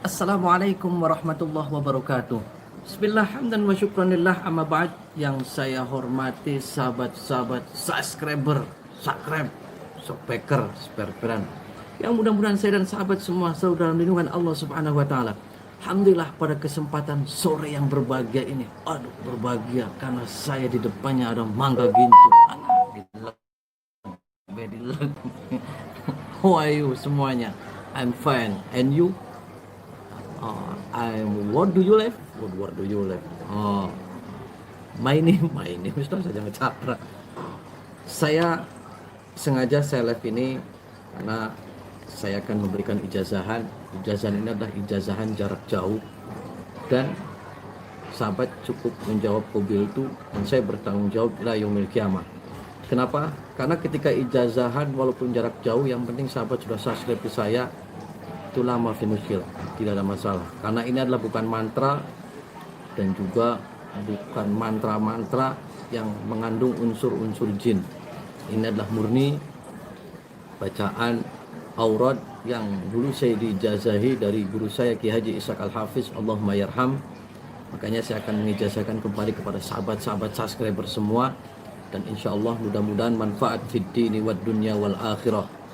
Assalamualaikum warahmatullahi wabarakatuh. Bismillah, hamdan wa syukranillah, amma ba'd. Yang saya hormati sahabat-sahabat subscriber, subscribe, subscriber, subscriberan. Yang mudah-mudahan saya dan sahabat semua selalu dalam lindungan Allah Subhanahu wa taala. Alhamdulillah pada kesempatan sore yang berbahagia ini. Aduh, berbahagia karena saya di depannya ada mangga gincu. How are you semuanya? I'm fine. And you? What do you live? What do you live? My name Ustaz saja ngecara. Saya sengaja saya live ini karena saya akan memberikan ijazahan. Ijazahan ini adalah ijazahan jarak jauh dan sahabat cukup menjawab qabil itu dan saya bertanggung jawab ila yaumil qiyamah. Kenapa? Karena ketika ijazahan walaupun jarak jauh yang penting sahabat sudah subscribe ke saya, itulah maafin muskil, tidak ada masalah. Karena ini adalah bukan mantra dan juga bukan mantra-mantra yang mengandung unsur-unsur jin. Ini adalah murni bacaan aurat yang dulu saya diijazahi dari guru saya Ki Haji Ishaq Al-Hafiz, Allahumma yarham. Makanya saya akan mengijazahkan kembali kepada sahabat-sahabat subscriber semua dan insya Allah mudah-mudahan manfaat fid dini wad dunya wal akhirah.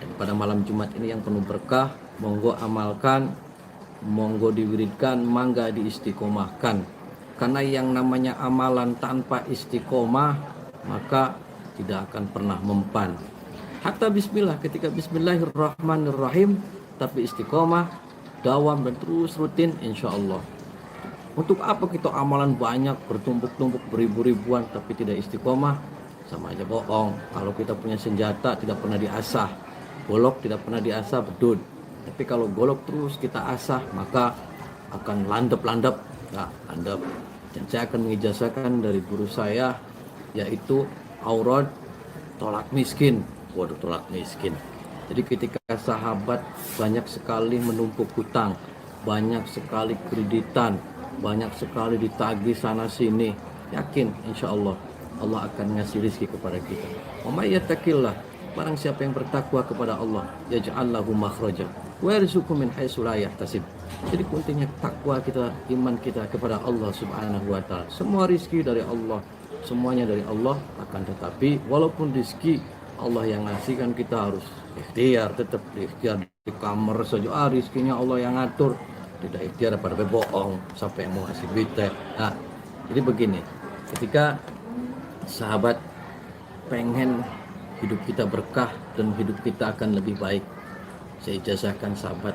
Dan pada malam Jumat ini yang penuh berkah, monggo amalkan, monggo diwiridkan, mangga diistiqomahkan. Karena yang namanya amalan tanpa istiqomah, maka tidak akan pernah mempan. Hatta bismillah, ketika bismillahirrahmanirrahim, tapi istiqomah, dawam dan terus rutin, insya Allah. Untuk apa kita amalan banyak, bertumpuk-tumpuk, beribu-ribuan, tapi tidak istiqomah? Sama aja bohong. Kalau kita punya senjata, tidak pernah diasah. Golok tidak pernah diasah, bedul. Tapi kalau golok terus kita asah, maka akan landep-landep. Nah, landep. Dan saya akan mengijazahkan dari guru saya, yaitu aurat tolak miskin. Waduh, tolak miskin. Jadi ketika sahabat banyak sekali menumpuk hutang, banyak sekali kreditan, banyak sekali ditagih sana sini, yakin insya Allah Allah akan ngasih rezeki kepada kita. Wa may yattaqillah, barang siapa yang bertakwa kepada Allah, yaj'al lahu makhraja wa yarzuqhu min haitsu la yahtasib. Jadi kuntinya takwa kita, iman kita kepada Allah Subhanahu wa taala. Semua rezeki dari Allah, semuanya dari Allah, akan tetapi walaupun rezeki Allah yang ngasih kan kita harus ikhtiar, tetap ikhtiar di kamar saja rezekinya Allah yang ngatur. Tidak ikhtiar pada bohong, siapa yang mau ngasih duit. Nah, jadi begini, ketika sahabat pengen hidup kita berkah dan hidup kita akan lebih baik, saya ijazahkan sahabat,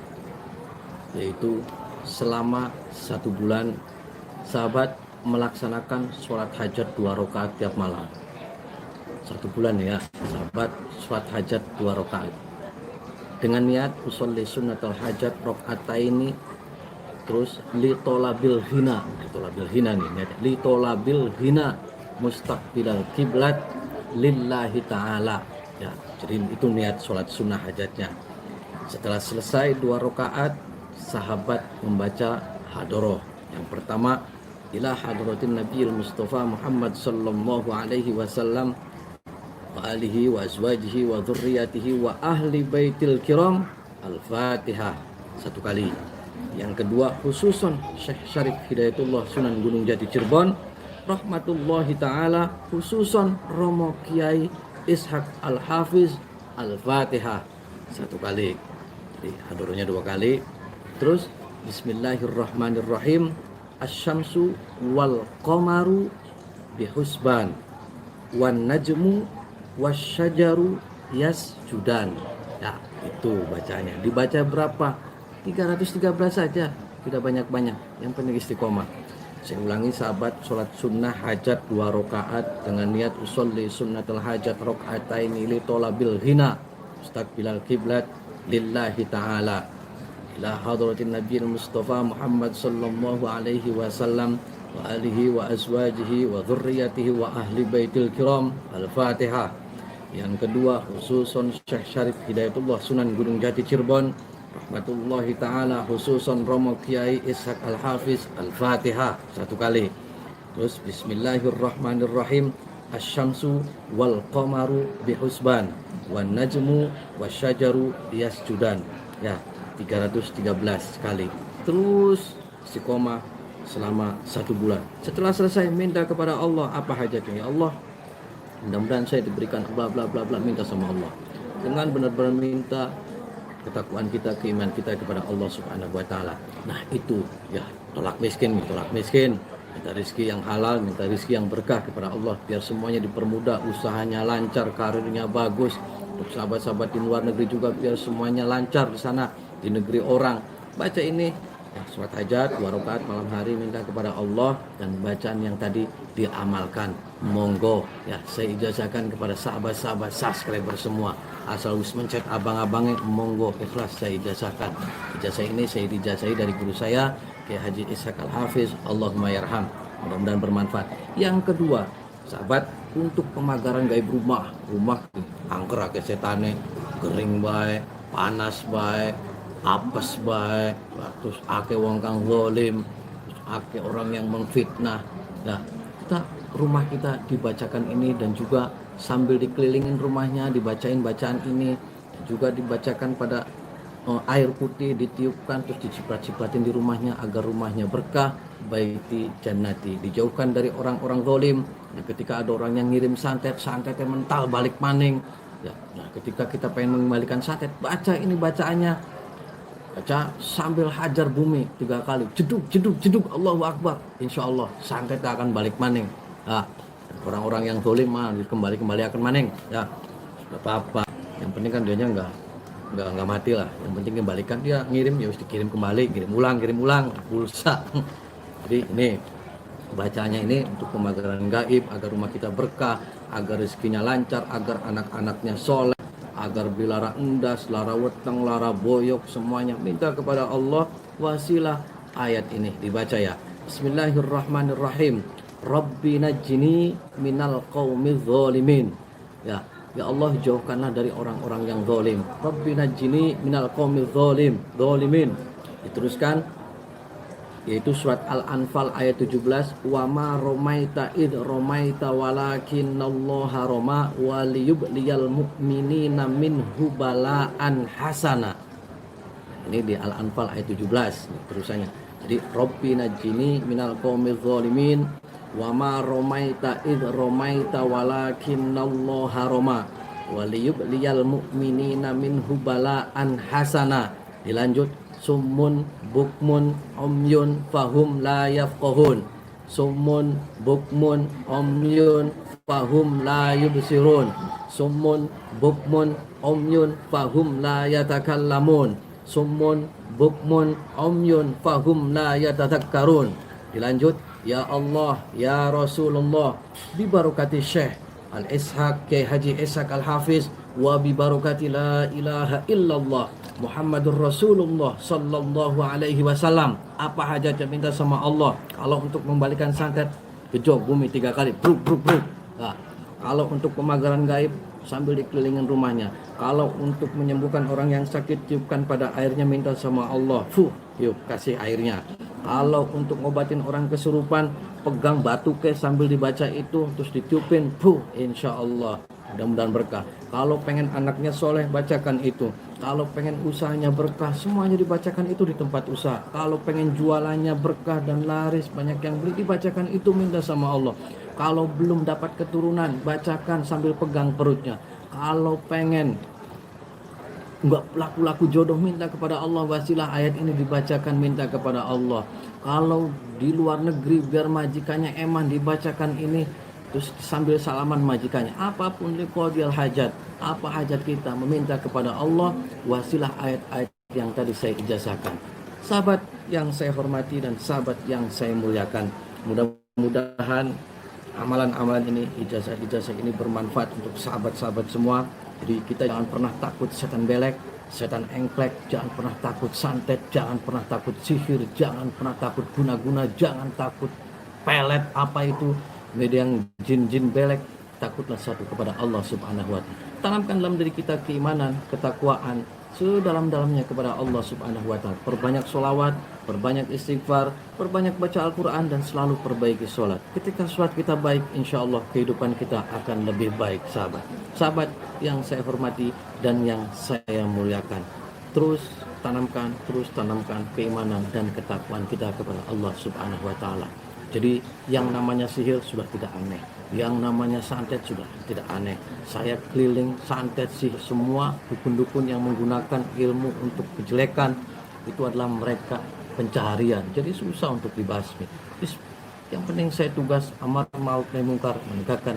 yaitu selama 1 bulan sahabat melaksanakan sholat hajat 2 rakaat tiap malam. 1 bulan ya sahabat, sholat hajat 2 rakaat dengan niat usolli sunnatul hajat rakaataini, terus litolabil hina nih, niat litolabil hina mustaqbilal kiblat lillahi ta'ala ya. Jadi itu niat sholat sunnah hajatnya. Setelah selesai 2 rakaat, sahabat membaca hadoroh. Yang pertama, ila hadratin nabiyil mustafa Muhammad sallallahu alaihi wasallam wa alihi wa azwajihi wa dzurriyyatihi wa ahli baitil kiram, al-fatihah 1 kali. Yang kedua, khususon Syekh Syarif Hidayatullah Sunan Gunung Jati Cirebon rahmatullahi ta'ala, khususon Romo Kiai Ishaq Al-Hafiz, Al-Fatihah 1 kali. Jadi hadoronya 2 kali. Terus bismillahirrahmanirrahim, asyamsu wal qamaru bihusban wan najmu wasyajaru yasjudan. Ya, itu bacanya. Dibaca berapa? 313 saja, tidak banyak-banyak, yang penting istiqomah. Saya ulangi sahabat, sholat sunnah hajat 2 rakaat dengan niat usolli sunnatul hajat rakaatain li tolabil hina mustaqbilal kiblat lillahi ta'ala ila hadratin nabiyil mustafa Muhammad sallallahu alaihi wasallam wa alihi wa azwajihi wa dzurriyyatihi wa ahli baitil kiram, al-fatihah. Yang kedua, khususon Syekh Syarif Hidayatullah Sunan Gunung Jati Cirebon rahmatullahi ta'ala, khususon Romo Kiai Ishaq Al-Hafiz, Al-Fatihah 1 kali. Terus bismillahirrahmanirrahim, asyamsu wal qamaru bihusban wan najmu wasyajaru yasjudan. Ya, 313 kali. Terus istiqomah selama 1 bulan. Setelah selesai, minta kepada Allah apa hajatnya. Ya Allah, mudah-mudahan saya diberikan bla bla bla bla, minta sama Allah. Dengan benar-benar minta, ketakwaan kita, keimanan kita kepada Allah Subhanahu wa taala. Nah, itu ya, tolak miskin, minta rezeki yang halal, minta rezeki yang berkah kepada Allah, biar semuanya dipermudah, usahanya lancar, karirnya bagus. Untuk sahabat-sahabat di luar negeri juga, biar semuanya lancar di sana, di negeri orang. Baca ini ya, sholat hajat 2 rakaat malam hari, minta kepada Allah, dan bacaan yang tadi diamalkan. Monggo ya, saya ijazahkan kepada sahabat-sahabat subscriber semua, asal mencet abang-abangnya, monggo ikhlas saya ijazahkan. Ijazah ini saya dijazahi dari guru saya Kiai Haji Ishaq Al-Hafiz, Allahumma yarham. Mudah-mudahan bermanfaat. Yang kedua, sahabat, untuk pemagaran gaib rumah angker ake setane, kering bae, panas bae, apes bae, terus ake wong kang zalim, ake orang yang memfitnah. Nah, rumah kita dibacakan ini, dan juga sambil dikelilingin rumahnya dibacain bacaan ini, juga dibacakan pada air putih, ditiupkan, terus diciprat-cipratin di rumahnya agar rumahnya berkah. Baiti jannati, dijauhkan dari orang-orang zalim. Nah, ketika ada orang yang ngirim santetnya mental balik maning ya. Nah, ketika kita pengen mengembalikan santet, baca ini bacaannya, baca sambil hajar bumi 3 kali, jeduk, Allahu Akbar, insya Allah santetnya akan balik maning. Nah, orang-orang yang zalim mah kembali akan maning ya, nggak apa-apa, yang penting kan dianya nggak mati lah, yang penting kembalikan. Dia ngirim ya harus dikirim kembali, kirim ulang pulsa. Jadi ini bacanya ini untuk pemagaran gaib, agar rumah kita berkah, agar rezekinya lancar, agar anak-anaknya soleh, agar bilara endas, lara weteng, lara boyok, semuanya minta kepada Allah wasilah. Ayat ini dibaca ya, Bismillahirrahmanirrahim. Rabbi najjini minal qaumiz zalimin. Ya Allah, jauhkanlah dari orang-orang yang zalim. Rabbi najjini minal qaumiz zalimin. Diteruskan, yaitu surat Al-Anfal ayat 17, wa ma romaita id romaita walakinallaha roma waliyubliyal mu'minina minhu bala'an hasana. Ini di Al-Anfal ayat 17 terusannya. Jadi Rabbi najjini minal qaumiz zalimin wa ma romaita id romaita walakinallaha roma waliyubliyal mu'minina minhu bala'an hasana. Dilanjut, summun bukmun umyun fahum la yafqahun. Summun bukmun umyun fahum la yubsirun. Summun bukmun umyun fahum la yatakallamun. Summun bukmun umyun fahum la yatadhakkarun. Dilanjut, ya Allah, ya Rasulullah, bi barakati Syekh Al-Ishaq Kiai Haji Ishaq Al-Hafiz, wa bi barakati la ilaha illallah Muhammadur Rasulullah sallallahu alaihi wasallam. Apa hajatnya minta sama Allah. Kalau untuk membalikan santet, gejok bumi 3 kali, bruk. Nah, kalau untuk pemagaran gaib, sambil dikelilingin rumahnya. Kalau untuk menyembuhkan orang yang sakit, tiupkan pada airnya, minta sama Allah, yuk kasih airnya. Kalau untuk ngobatin orang kesurupan, pegang batu sambil dibaca itu, terus ditiupin, insya Allah mudah-mudahan berkah. Kalau pengen anaknya soleh, bacakan itu. Kalau pengen usahanya berkah, semuanya dibacakan itu di tempat usaha. Kalau pengen jualannya berkah dan laris, banyak yang beli, dibacakan itu, minta sama Allah. Kalau belum dapat keturunan, bacakan sambil pegang perutnya. Kalau pengen nggak laku-laku jodoh, minta kepada Allah wasilah, ayat ini dibacakan, minta kepada Allah. Kalau di luar negeri biar majikannya eman, dibacakan ini, terus sambil salaman majikannya. Apapun liqadil hajat, apa hajat kita, meminta kepada Allah wasilah ayat-ayat yang tadi saya ijazahkan. Sahabat yang saya hormati dan sahabat yang saya muliakan, mudah-mudahan amalan-amalan ini, ijazah-ijazah ini bermanfaat untuk sahabat-sahabat semua. Jadi kita jangan pernah takut setan belek, setan engklek, jangan pernah takut santet, jangan pernah takut sihir, jangan pernah takut guna-guna, jangan takut pelet apa itu, media yang jin-jin belek. Takutlah satu kepada Allah Subhanahu wa ta'ala. Tanamkan dalam diri kita keimanan, ketakwaan sedalam-dalamnya kepada Allah Subhanahu wa ta'ala. Perbanyak sholawat, perbanyak istighfar, perbanyak baca Al-Quran, dan selalu perbaiki sholat. Ketika sholat kita baik, insya Allah kehidupan kita akan lebih baik, sahabat. Sahabat yang saya hormati dan yang saya muliakan, terus tanamkan keimanan dan ketakwaan kita kepada Allah Subhanahu wa taala. Jadi yang namanya sihir sudah tidak aneh, yang namanya santet sudah tidak aneh. Saya keliling santet sihir semua dukun-dukun yang menggunakan ilmu untuk kejelekan, itu adalah mereka pencaharian. Jadi susah untuk dibasmi. Yang penting saya tugas amar ma'ruf nahi mungkar, menegakkan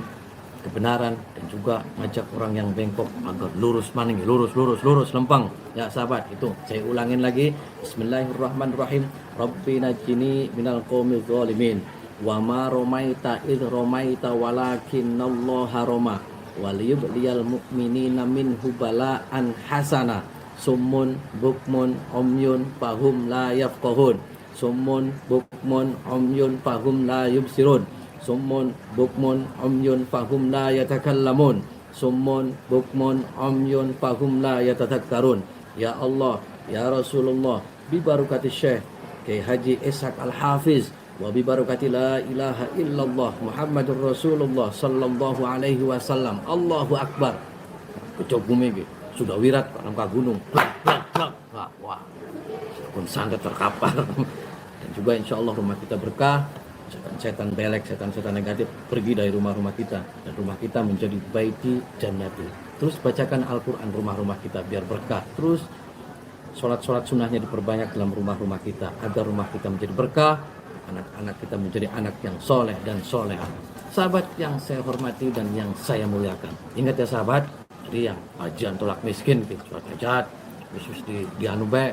kebenaran dan juga ngajak orang yang bengkok agar lurus maning, lurus lempang. Ya sahabat, itu saya ulangin lagi. Bismillahirrahmanirrahim. Rabbi najini minal qaumil zalimin. Wa ma romaita id romaita walakinallaha roma. Waliyubliyal mu'minina minhu bala'an hasana. Summun bukmun umyun fahum la yafqahun. Summun bukmun umyun fahum la yubsirun. Summun bukmun umyun fahum la yatakallamun. Summun bukmun umyun fahum la yatadhakkarun. Ya Allah, ya Rasulullah, bi barakati Syekh Kiai Haji Ishaq Al-Hafiz wa bi barakati la ilaha illallah Muhammadur Rasulullah sallallahu alaihi wasallam. Allahu akbar. Kecok bumi gitu. Sudah wirat rangka gunung. Plak. Wah. Pun sangat terkapar. Dan juga insya Allah rumah kita berkah. Setan-setan belek, setan-setan negatif pergi dari rumah-rumah kita, dan rumah kita menjadi baiti jannati. Terus bacakan Al-Quran rumah-rumah kita biar berkah. Terus sholat-sholat sunnahnya diperbanyak dalam rumah-rumah kita agar rumah kita menjadi berkah, anak-anak kita menjadi anak yang soleh dan solehah. Sahabat yang saya hormati dan yang saya muliakan, ingat ya sahabat, jadi yang ajian tolak miskin, surat hajat, khusus di anube,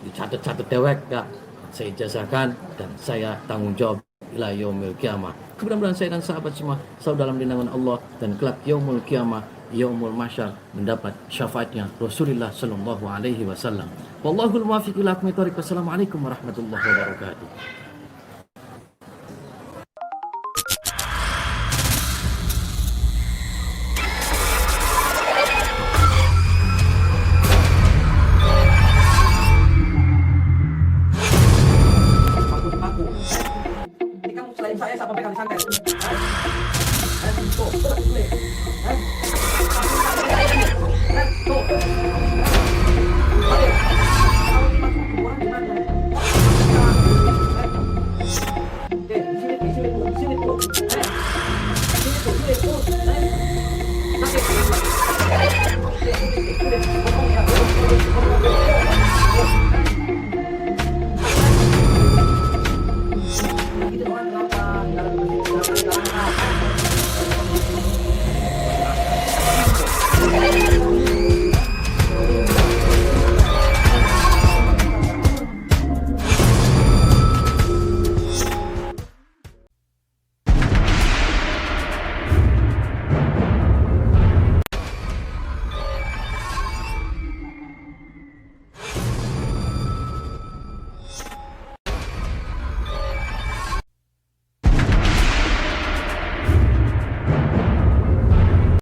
dicatat-catat dewek ya, saya ijazahkan dan saya tanggung jawab ila yaumil kiamah. Mudah-mudahan saya dan sahabat semua selalu dalam lindungan Allah dan kelak yaumul kiamah, yaumul mahsyar mendapat syafaatnya Rasulullah sallallahu alaihi wasallam. Wallahul muwaffiq ila aqwamit thoriq. Wassalamualaikum warahmatullahi wabarakatuh.